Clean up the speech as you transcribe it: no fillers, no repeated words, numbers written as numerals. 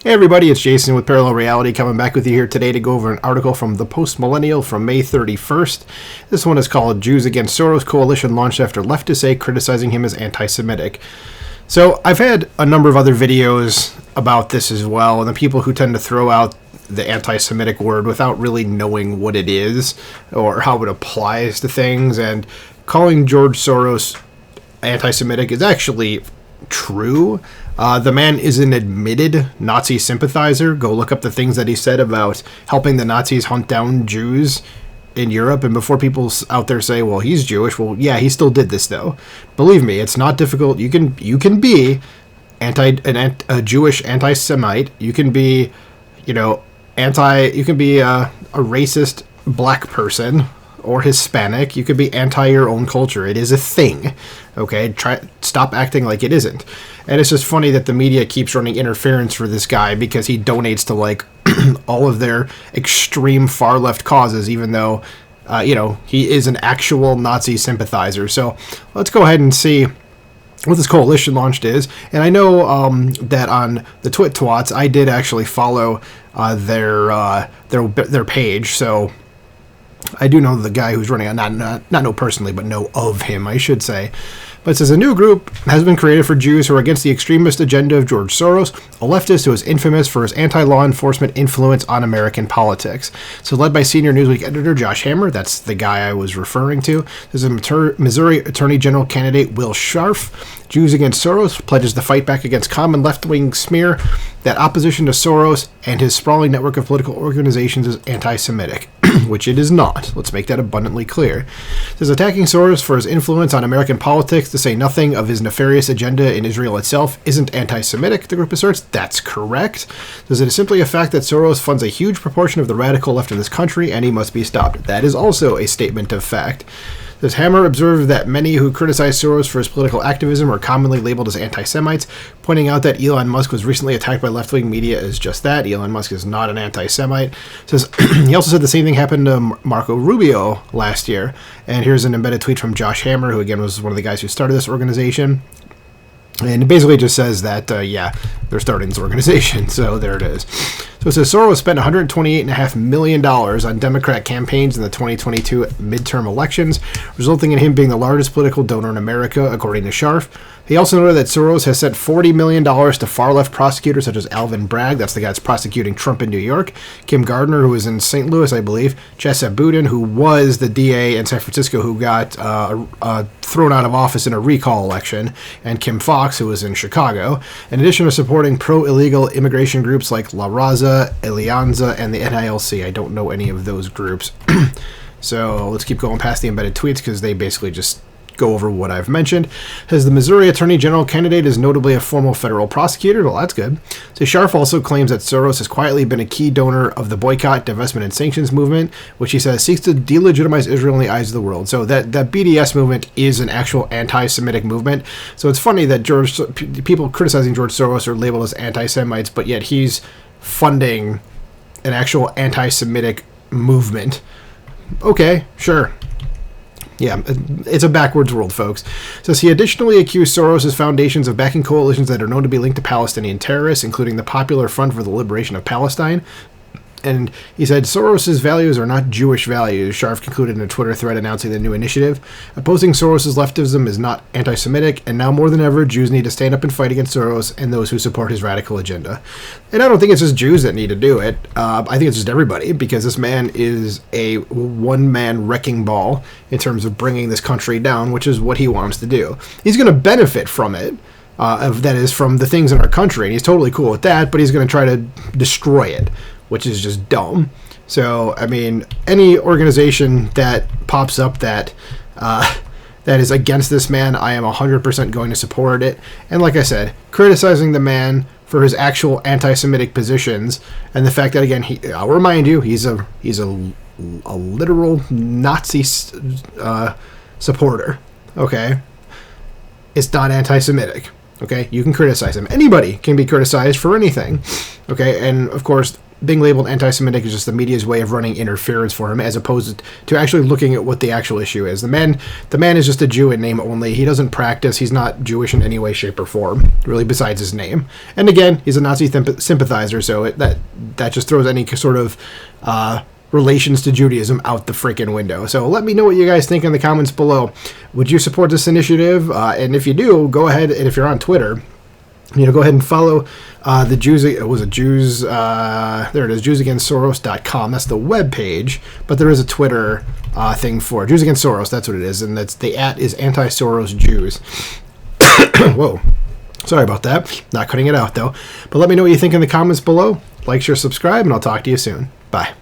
Hey everybody, it's Jason with Parallel Reality coming back with you here today to go over an article from the Post Millennial from May 31st. This one is called Jews Against Soros Coalition Launched After Leftists Say Criticizing Him as Anti-Semitic. So I've had a number of other videos about this as well, and the people who tend to throw out the anti-Semitic word without really knowing what it is or how it applies to things, and calling George Soros anti-Semitic is actually true. The man is an admitted Nazi sympathizer. Go look up the things that he said about helping the Nazis hunt down Jews in Europe. And before people out there say, well, he's Jewish, well, yeah, he still did this, though. Believe me, it's not difficult. You can be a Jewish anti-Semite. You can be, you can be a racist black person or Hispanic. You could be anti your own culture. It is a thing. Okay, stop acting like it isn't. And it's just funny that the media keeps running interference for this guy because he donates to like all of their extreme far left causes, even though he is an actual Nazi sympathizer. So let's go ahead and see what this coalition launched is. And I know that on the Twits, I did actually follow their page, so I do know the guy who's running it, not know personally, but know of him, I should say. But it says a new group has been created for Jews who are against the extremist agenda of George Soros, a leftist who is infamous for his anti-law enforcement influence on American politics. So led by senior Newsweek editor Josh Hammer, that's the guy I was referring to. There's a Missouri Attorney General candidate Will Scharf. Jews Against Soros pledges to fight back against common left-wing smear that opposition to Soros and his sprawling network of political organizations is anti-Semitic, which it is not. Let's make that abundantly clear. It says attacking Soros for his influence on American politics, to say nothing of his nefarious agenda in Israel itself, isn't anti-Semitic, the group asserts. That's correct. It says it is simply a fact that Soros funds a huge proportion of the radical left of this country, and he must be stopped. That is also a statement of fact. This Hammer observed that many who criticize Soros for his political activism are commonly labeled as anti-Semites, pointing out that Elon Musk was recently attacked by left-wing media as just that. Elon Musk is not an anti-Semite. Says he also said the same thing happened to Marco Rubio last year. And here's an embedded tweet from Josh Hammer, who again was one of the guys who started this organization. And it basically just says that, they're starting this organization. So there it is. So it says Soros spent $128.5 million on Democrat campaigns in the 2022 midterm elections, resulting in him being the largest political donor in America, according to Scharf. He also noted that Soros has sent $40 million to far-left prosecutors such as Alvin Bragg, that's the guy that's prosecuting Trump in New York, Kim Gardner, who is in St. Louis, I believe, Chesa Boudin, who was the DA in San Francisco who got thrown out of office in a recall election, and Kim Foxx, who was in Chicago, in addition to supporting pro-illegal immigration groups like La Raza, Alianza, and the NILC. I don't know any of those groups. So let's keep going past the embedded tweets because they basically just go over what I've mentioned. As the Missouri Attorney General candidate is notably a former federal prosecutor, well, that's good. So Scharf also claims that Soros has quietly been a key donor of the boycott, divestment, and sanctions movement, which he says seeks to delegitimize Israel in the eyes of the world. So that BDS movement is an actual anti-Semitic movement. So it's funny that people criticizing George Soros are labeled as anti-Semites, but yet he's funding an actual anti-Semitic movement. Okay, sure. Yeah, it's a backwards world, folks. Says he additionally accused Soros' foundations of backing coalitions that are known to be linked to Palestinian terrorists, including the Popular Front for the Liberation of Palestine. And he said Soros' values are not Jewish values. Scharf concluded in a Twitter thread announcing the new initiative. Opposing Soros' leftism is not anti-Semitic, and now more than ever, Jews need to stand up and fight against Soros and those who support his radical agenda. And I don't think it's just Jews that need to do it. I think it's just everybody, because this man is a one-man wrecking ball in terms of bringing this country down, which is what he wants to do. He's going to benefit from it. That is, from the things in our country, and he's totally cool with that, but he's going to try to destroy it, which is just dumb. So, I mean, any organization that pops up that is against this man, I am 100% going to support it. And like I said, criticizing the man for his actual anti-Semitic positions, and the fact that, again, I'll remind you, he's a literal Nazi supporter, okay? It's not anti-Semitic, okay? You can criticize him. Anybody can be criticized for anything, okay? And, of course, being labeled anti-Semitic is just the media's way of running interference for him, as opposed to actually looking at what the actual issue is. The man is just a Jew in name only. He doesn't practice. He's not Jewish in any way, shape, or form, really, besides his name. And again, he's a Nazi sympathizer, so that just throws any sort of relations to Judaism out the freaking window. So let me know what you guys think in the comments below. Would you support this initiative? And if you do, go ahead, and if you're on Twitter, go ahead and follow the Jews. There it is, JewsAgainstSoros.com. That's the web page, but there is a Twitter thing for Jews Against Soros. That's what it is, and that's the @ is Anti-Soros Jews. Whoa, sorry about that. Not cutting it out though. But let me know what you think in the comments below. Like, share, subscribe, and I'll talk to you soon. Bye.